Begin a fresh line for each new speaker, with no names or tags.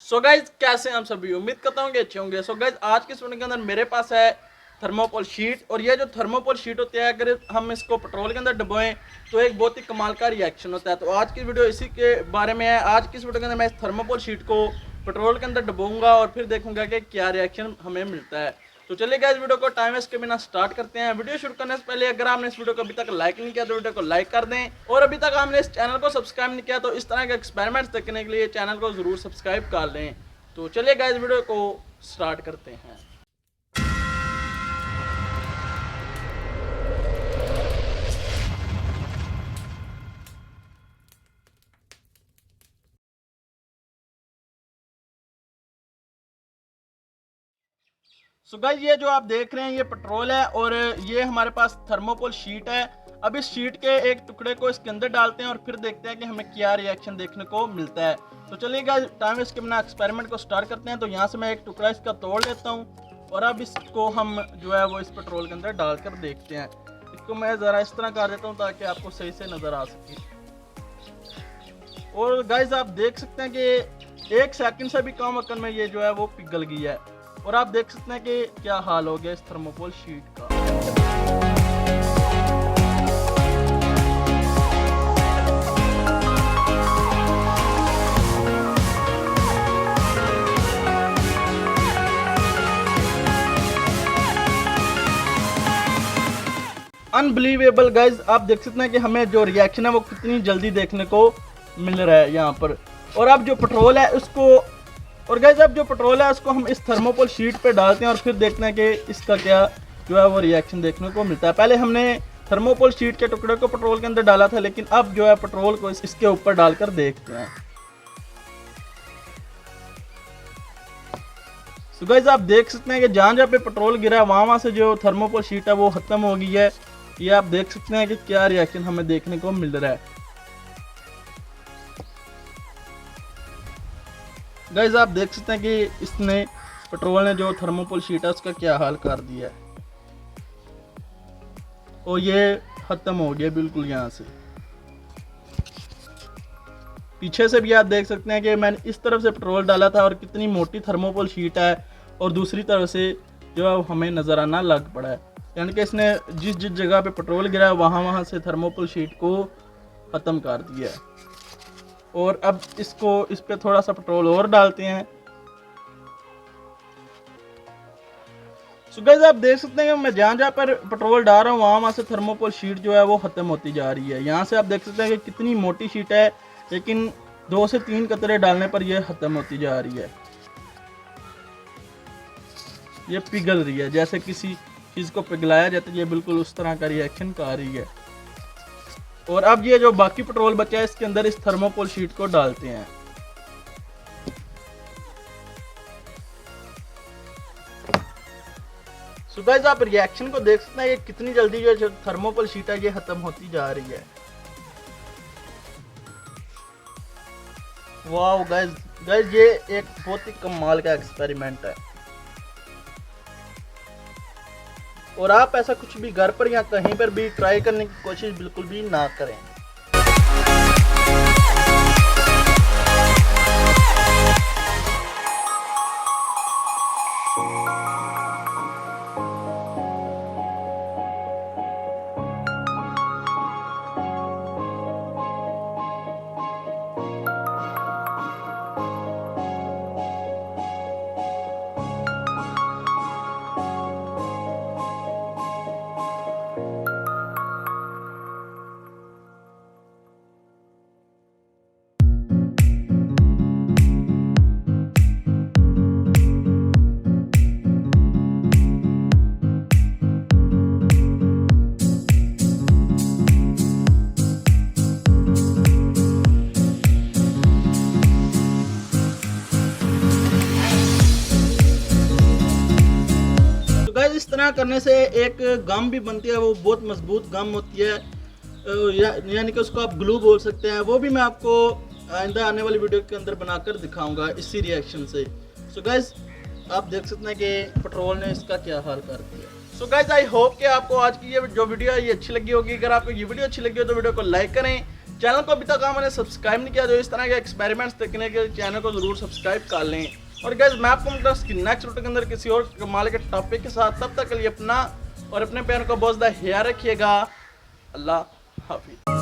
So guys कैसे हैं हम सभी। उम्मीद करता हूँ कि अच्छे होंगे। सो गाइज आज के स्टूडेंट के अंदर मेरे पास है थर्मोकोल शीट, और ये जो थर्मोकोल शीट होती है अगर हम इसको पेट्रोल के अंदर डुबोएं तो एक बहुत ही कमाल का रिएक्शन होता है। तो आज की वीडियो इसी के बारे में है। आज की वीडियो के अंदर मैं इस थर्मोकोल शीट को पेट्रोल के अंदर डुबोऊंगा और फिर देखूंगा कि क्या रिएक्शन हमें मिलता है। तो चलिए गाइस वीडियो को टाइम वेस्ट के बिना स्टार्ट करते हैं। वीडियो शुरू करने से पहले अगर आपने इस वीडियो को अभी तक लाइक नहीं किया तो वीडियो को लाइक कर दें, और अभी तक आपने इस चैनल को सब्सक्राइब नहीं किया तो इस तरह के एक्सपेरिमेंट्स देखने के लिए चैनल को जरूर सब्सक्राइब कर लें। तो चलिए गाइस वीडियो को स्टार्ट करते हैं। सो गाइस ये जो आप देख रहे हैं ये पेट्रोल है और ये हमारे पास थर्मोकोल शीट है। अब इस शीट के एक टुकड़े को इसके अंदर डालते हैं और फिर देखते हैं कि हमें क्या रिएक्शन देखने को मिलता है। तो चलिए गाइस टाइम वेस्ट के बिना एक्सपेरिमेंट को स्टार्ट करते हैं। तो यहाँ से मैं एक टुकड़ा इसका तोड़ लेता हूँ और अब इसको हम जो है वो इस पेट्रोल के अंदर डालकर देखते हैं। इसको मैं ज़रा इस तरह कर देता हूँ ताकि आपको सही से नज़र आ सके। और गाइस आप देख सकते हैं कि 1 सेकंड से भी कम वक्त में ये जो है वो पिघल गई है, और आप देख सकते हैं कि क्या हाल हो गया इस थर्मोकोल शीट का। अनबिलीवेबल गाइज, आप देख सकते हैं कि हमें जो रिएक्शन है वो कितनी जल्दी देखने को मिल रहा है यहाँ पर। और अब जो पेट्रोल है उसको अब जो पेट्रोल है उसको हम इस थर्मोकोल शीट पे डालते हैं और फिर देखते हैं कि इसका क्या जो है वो रिएक्शन देखने को मिलता है। पहले हमने थर्मोकोल शीट के टुकड़े को पेट्रोल के अंदर डाला था, लेकिन अब जो है पेट्रोल को इसके ऊपर डालकर देखते हैं। तो गाइस आप देख सकते हैं कि जहाँ जहाँ पे पेट्रोल गिरा है वहाँ से जो थर्मोकोल शीट है वो खत्म हो गई है। ये आप देख सकते हैं कि क्या रिएक्शन हमें देखने को मिल रहा है। गाइस आप देख सकते हैं कि इसने पेट्रोल ने जो थर्मोकोल शीट है उसका क्या हाल कर दिया है, और ये खत्म हो गया बिल्कुल। यहाँ से पीछे से भी आप देख सकते हैं कि मैंने इस तरफ से पेट्रोल डाला था और कितनी मोटी थर्मोकोल शीट है, और दूसरी तरफ से जो है हमें नजर आना लग पड़ा है। यानी कि इसने जिस जिस जगह पे पेट्रोल गिरा है वहाँ से थर्मोकोल शीट को ख़त्म कर दिया है। और अब इस पे थोड़ा सा पेट्रोल और डालते हैं। सो गाइस आप देख सकते हैं कि मैं जहाँ जहाँ पर पेट्रोल डाल रहा हूँ वहाँ से थर्मोकोल शीट जो है वो ख़त्म होती जा रही है। यहाँ से आप देख सकते हैं कि कितनी मोटी शीट है, लेकिन 2 से 3 कतरे डालने पर यह खत्म होती जा रही है। ये पिघल रही है, जैसे किसी चीज़ को पिघलाया जाता है, ये बिल्कुल उस तरह का रिएक्शन कर रही है। और अब ये जो बाकी पेट्रोल बचा है इसके अंदर इस थर्मोकोल शीट को डालते हैं। सो गाइस आप रिएक्शन को देख सकते हैं कि कितनी जल्दी जो थर्मोकोल शीट है ये खत्म होती जा रही है। वाह गाइस ये एक बहुत ही कमाल का एक्सपेरिमेंट है, और आप ऐसा कुछ भी घर पर या कहीं पर भी ट्राई करने की कोशिश बिल्कुल भी ना करें। इस तरह करने से एक गम भी बनती है, वो बहुत मजबूत गम होती है, यानी कि उसको आप ग्लू बोल सकते हैं। वो भी मैं आपको आइंदा आने वाली वीडियो के अंदर बनाकर दिखाऊंगा इसी रिएक्शन से। सो गाइस आप देख सकते हैं कि पेट्रोल ने इसका क्या हाल कर दिया। सो गाइस आई होप कि आपको आज की ये जो वीडियो है ये अच्छी लगी होगी। अगर आपको ये वीडियो अच्छी लगी हो तो वीडियो को लाइक करें, चैनल को अभी तक आपने सब्सक्राइब नहीं किया तो इस तरह के एक्सपेरिमेंट्स देखने के चैनल को ज़रूर सब्सक्राइब कर लें। और गाइस मैं आपको मिलता हूँ नेक्स्ट वीडियो के अंदर किसी और कमाल के टॉपिक के साथ। तब तक के लिए अपना और अपने प्यार को बहुत ज़्यादा ख्याल रखिएगा। अल्लाह हाफिज़।